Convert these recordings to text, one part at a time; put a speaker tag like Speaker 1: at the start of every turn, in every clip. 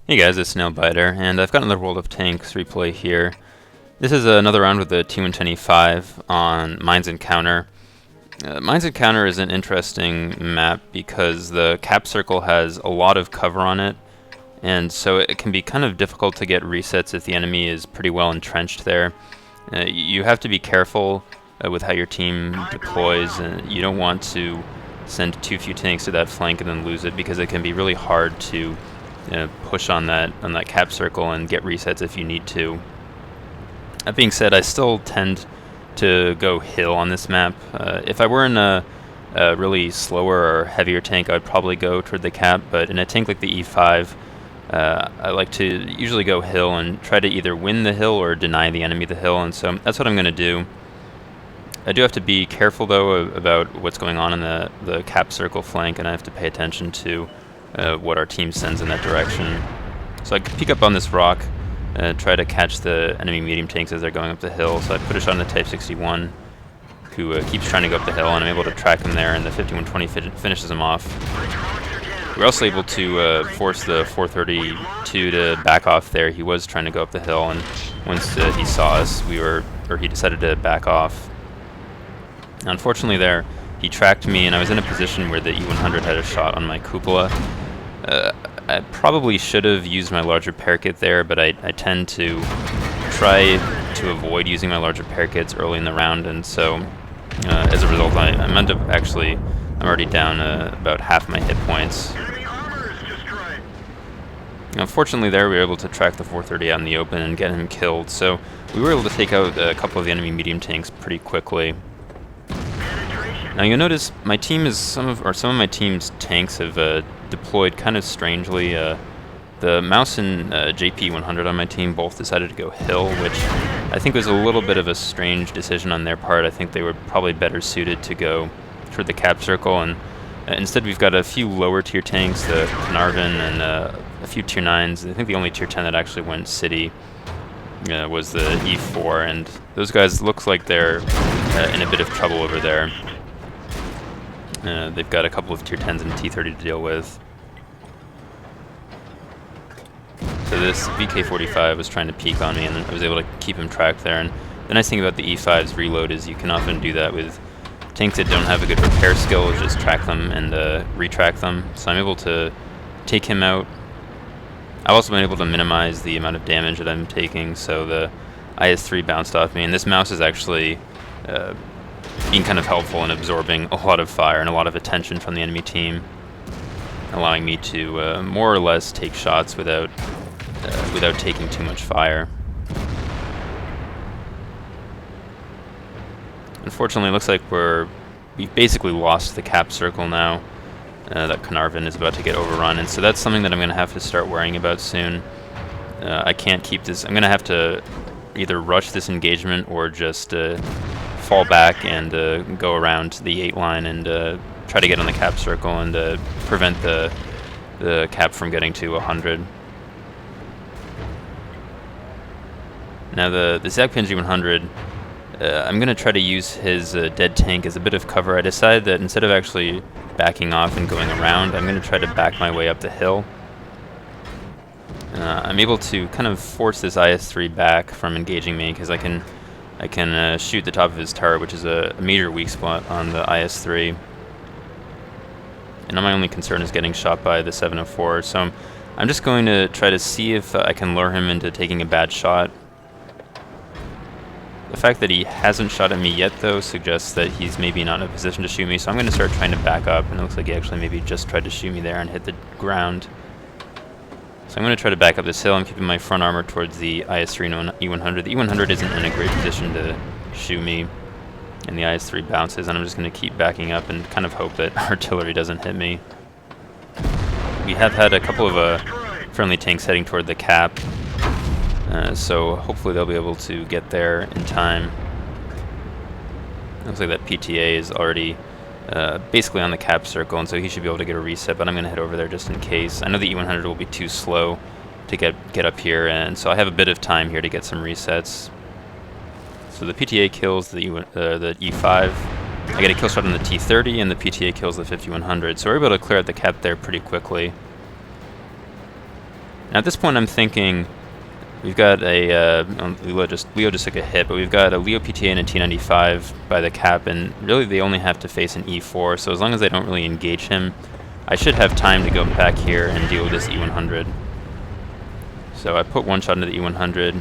Speaker 1: Hey guys, it's Snailbiter, and I've got another World of Tanks replay here. This is another round with the T110E5 on Mines Encounter. Mines Encounter is an interesting map because the cap circle has a lot of cover on it, and so it can be kind of difficult to get resets if the enemy is pretty well entrenched there. You have to be careful with how your team deploys, and you don't want to send too few tanks to that flank and then lose it, because it can be really hard to push on that cap circle and get resets if you need to. That being said, I still tend to go hill on this map. If I were in a really slower or heavier tank, I would probably go toward the cap, but in a tank like the E5, I like to usually go hill and try to either win the hill or deny the enemy the hill, and so that's what I'm going to do. I do have to be careful though about what's going on in the cap circle flank, and I have to pay attention to what our team sends in that direction. So I peek up on this rock, try to catch the enemy medium tanks as they're going up the hill. So I put a shot on the Type 61, who keeps trying to go up the hill, and I'm able to track him there, and the 5120 finishes him off. We're also able to force the 432 to back off there. He was trying to go up the hill, and once he saw us, he decided to back off. Unfortunately there, he tracked me, and I was in a position where the E100 had a shot on my cupola. I probably should have used my larger parachute there, but I tend to try to avoid using my larger parachutes early in the round, and so as a result, I'm already down about half my hit points. Unfortunately there, we were able to track the 430 out in the open and get him killed, so we were able to take out a couple of the enemy medium tanks pretty quickly. Now you'll notice my team is some of my team's tanks have deployed kind of strangely. The Mouse and JP100 on my team both decided to go hill, which I think was a little bit of a strange decision on their part. I think they were probably better suited to go toward the cap circle, and instead we've got a few lower tier tanks, the Carnarvon, and a few tier 9s. I think the only tier 10 that actually went city was the E4, and those guys looks like they're in a bit of trouble over there. They've got a couple of tier 10s and T30 to deal with. So this VK45 was trying to peek on me, and I was able to keep him tracked there. And the nice thing about the E5's reload is you can often do that with tanks that don't have a good repair skill, just track them and retrack them. So I'm able to take him out. I've also been able to minimize the amount of damage that I'm taking, so the IS-3 bounced off me, and this Mouse is actually being kind of helpful in absorbing a lot of fire and a lot of attention from the enemy team, allowing me to more or less take shots without taking too much fire. Unfortunately, it looks like we've basically lost the cap circle now. That Carnarvon is about to get overrun, and so that's something that I'm going to have to start worrying about soon. I can't keep this. I'm going to have to either rush this engagement or just fall back and go around the 8 line and try to get on the cap circle and prevent the cap from getting to 100. Now the Zagpinji 100, I'm going to try to use his dead tank as a bit of cover. I decided that instead of actually backing off and going around, I'm going to try to back my way up the hill. I'm able to kind of force this IS-3 back from engaging me, because I can shoot the top of his turret, which is a major weak spot on the IS-3. And my only concern is getting shot by the 704, so I'm just going to try to see if I can lure him into taking a bad shot. The fact that he hasn't shot at me yet, though, suggests that he's maybe not in a position to shoot me, so I'm going to start trying to back up, and it looks like he actually maybe just tried to shoot me there and hit the ground. So I'm going to try to back up this hill. I'm keeping my front armor towards the IS-3 and E100. The E100 isn't in a great position to shoot me, and the IS-3 bounces, and I'm just going to keep backing up and kind of hope that artillery doesn't hit me. We have had a couple of friendly tanks heading toward the cap, so hopefully they'll be able to get there in time. Looks like that PTA is already basically on the cap circle, and so he should be able to get a reset, but I'm going to head over there just in case. I know the E100 will be too slow to get up here, and so I have a bit of time here to get some resets. So the PTA kills the E5. I get a kill shot on the T30, and the PTA kills the 5100, so we're able to clear out the cap there pretty quickly. Now at this point I'm thinking, we've got a, Leo just took a hit, but we've got a Leo PTA and a T95 by the cap, and really they only have to face an E4, so as long as they don't really engage him, I should have time to go back here and deal with this E100. So I put one shot into the E100,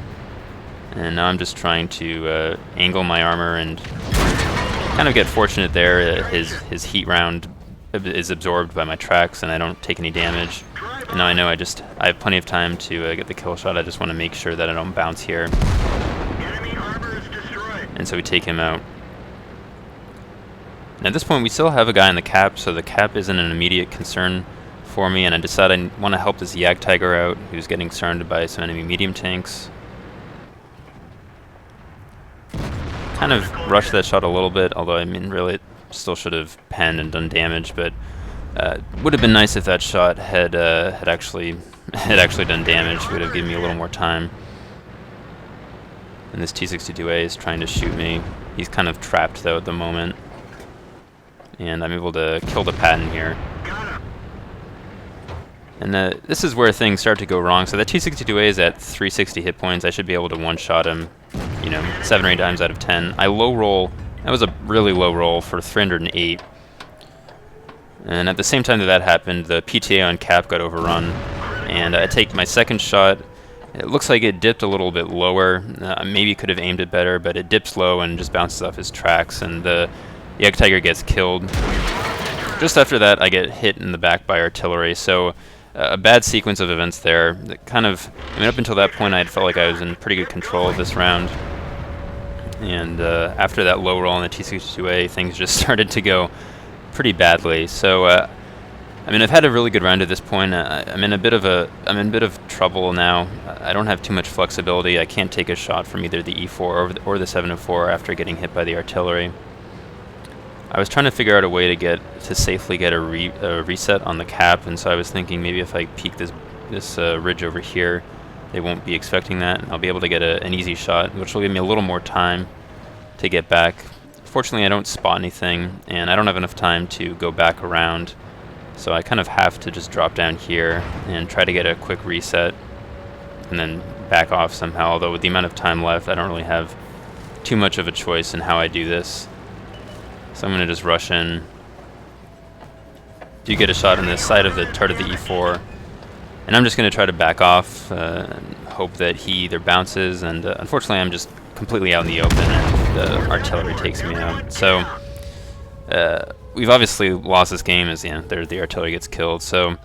Speaker 1: and now I'm just trying to angle my armor and kind of get fortunate there. His heat round is absorbed by my tracks, and I don't take any damage. And now I know I have plenty of time to get the kill shot. I just want to make sure that I don't bounce here. And so we take him out. And at this point, we still have a guy in the cap, so the cap isn't an immediate concern for me, and I decide I want to help this Yak Tiger out, who's getting surrounded by some enemy medium tanks. Kind of rushed that shot a little bit, although I mean, really, still should have penned and done damage, but would have been nice if that shot had actually done damage. It would have given me a little more time. And this T62A is trying to shoot me. He's kind of trapped though at the moment. And I'm able to kill the Patton here. And this is where things start to go wrong. So that T62A is at 360 hit points. I should be able to one-shot him, 7 or 8 times out of 10. I low roll. That was a really low roll for 308. And at the same time that happened, the PTA on cap got overrun. And I take my second shot. It looks like it dipped a little bit lower. Maybe could have aimed it better, but it dips low and just bounces off his tracks. And the Yak Tiger gets killed. Just after that, I get hit in the back by artillery. So a bad sequence of events there. That kind of, up until that point, I had felt like I was in pretty good control of this round. And after that low roll on the T62A, things just started to go pretty badly. So I've had a really good round at this point. I'm in a bit of trouble now. I don't have too much flexibility. I can't take a shot from either the E4 or the 704 after getting hit by the artillery. I was trying to figure out a way to safely get a reset on the cap, and so I was thinking maybe if I peek this ridge over here, they won't be expecting that, and I'll be able to get an easy shot, which will give me a little more time to get back. Fortunately, I don't spot anything, and I don't have enough time to go back around, so I kind of have to just drop down here and try to get a quick reset, and then back off somehow, although with the amount of time left, I don't really have too much of a choice in how I do this. So I'm going to just rush in. Do get a shot on the side of the turret of the E4. And I'm just going to try to back off, and hope that he either bounces, and unfortunately I'm just completely out in the open, and the artillery takes me out. So we've obviously lost this game as the artillery gets killed. So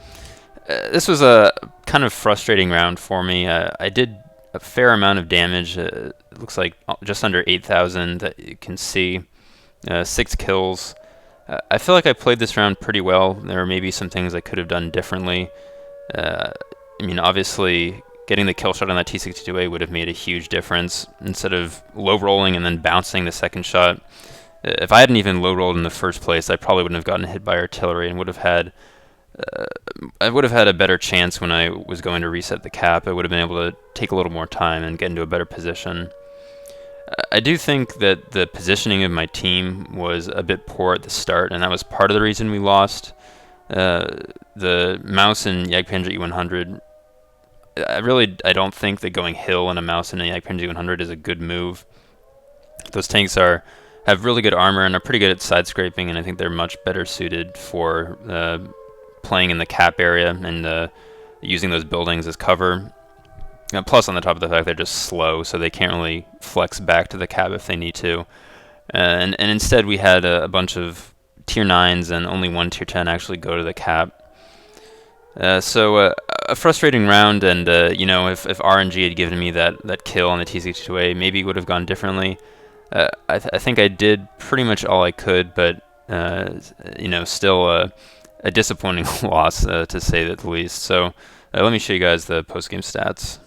Speaker 1: this was a kind of frustrating round for me. I did a fair amount of damage. It looks like just under 8,000 that you can see. 6 kills. I feel like I played this round pretty well. There are maybe some things I could have done differently. Obviously, getting the kill shot on that T62A would have made a huge difference. Instead of low rolling and then bouncing the second shot, if I hadn't even low rolled in the first place, I probably wouldn't have gotten hit by artillery and would have had a better chance when I was going to reset the cap. I would have been able to take a little more time and get into a better position. I do think that the positioning of my team was a bit poor at the start, and that was part of the reason we lost. The Mouse and Jagdpanzer E100, I don't think that going hill on a Mouse and a Jagdpanzer E100 is a good move. Those tanks have really good armor and are pretty good at side scraping, and I think they're much better suited for playing in the cap area and using those buildings as cover. Plus, on the top of the fact, they're just slow, so they can't really flex back to the cap if they need to. And instead, we had a bunch of tier 9s and only one tier 10 actually go to the cap. So a frustrating round, and if RNG had given me that kill on the T62A, maybe it would have gone differently. I think I did pretty much all I could, but still a disappointing loss, to say the least. So let me show you guys the post-game stats.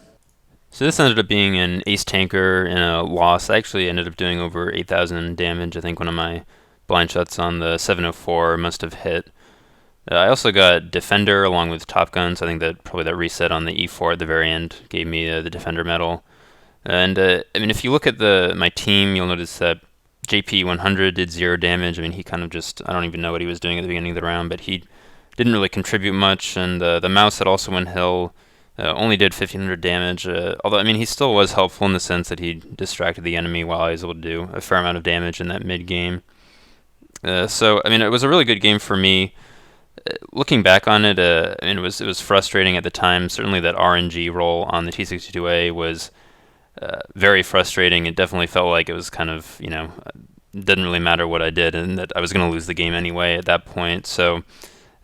Speaker 1: So this ended up being an ace tanker and a loss. I actually ended up doing over 8,000 damage. I think one of my blind shots on the 704 must have hit. I also got Defender along with Top Gun, so I think that probably that reset on the E4 at the very end gave me the Defender medal. And if you look at my team, you'll notice that JP100 did 0 damage. He kind of I don't even know what he was doing at the beginning of the round, but he didn't really contribute much. And the Mouse that also went hill Only did 1500 damage, although, I mean, he still was helpful in the sense that he distracted the enemy while I was able to do a fair amount of damage in that mid-game. So, I mean, it was a really good game for me. Looking back on it, I mean, it was frustrating at the time. Certainly that RNG roll on the T62A was very frustrating. It definitely felt like it was kind of, didn't really matter what I did, and that I was going to lose the game anyway at that point. So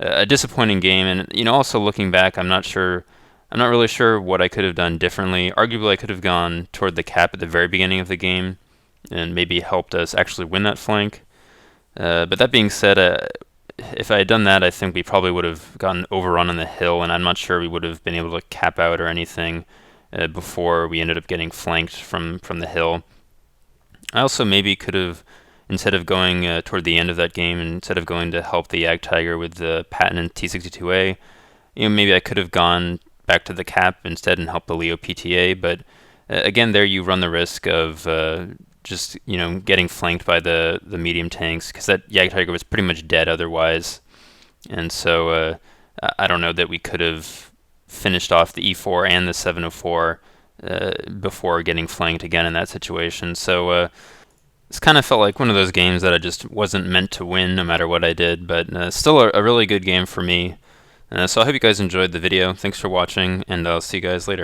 Speaker 1: a disappointing game, and also looking back, I'm not really sure what I could have done differently. Arguably, I could have gone toward the cap at the very beginning of the game, and maybe helped us actually win that flank. But that being said, if I had done that, I think we probably would have gotten overrun on the hill, and I'm not sure we would have been able to cap out or anything before we ended up getting flanked from the hill. I also maybe could have, instead of going toward the end of that game, instead of going to help the Yag Tiger with the patent T62A, maybe I could have gone back to the cap instead and helped the Leo PTA. But again, there you run the risk of just getting flanked by the medium tanks, because that Yag Tiger was pretty much dead otherwise. And so I don't know that we could have finished off the E4 and the 704 before getting flanked again in that situation. So this kind of felt like one of those games that I just wasn't meant to win no matter what I did, but still a really good game for me. So I hope you guys enjoyed the video. Thanks for watching, and I'll see you guys later.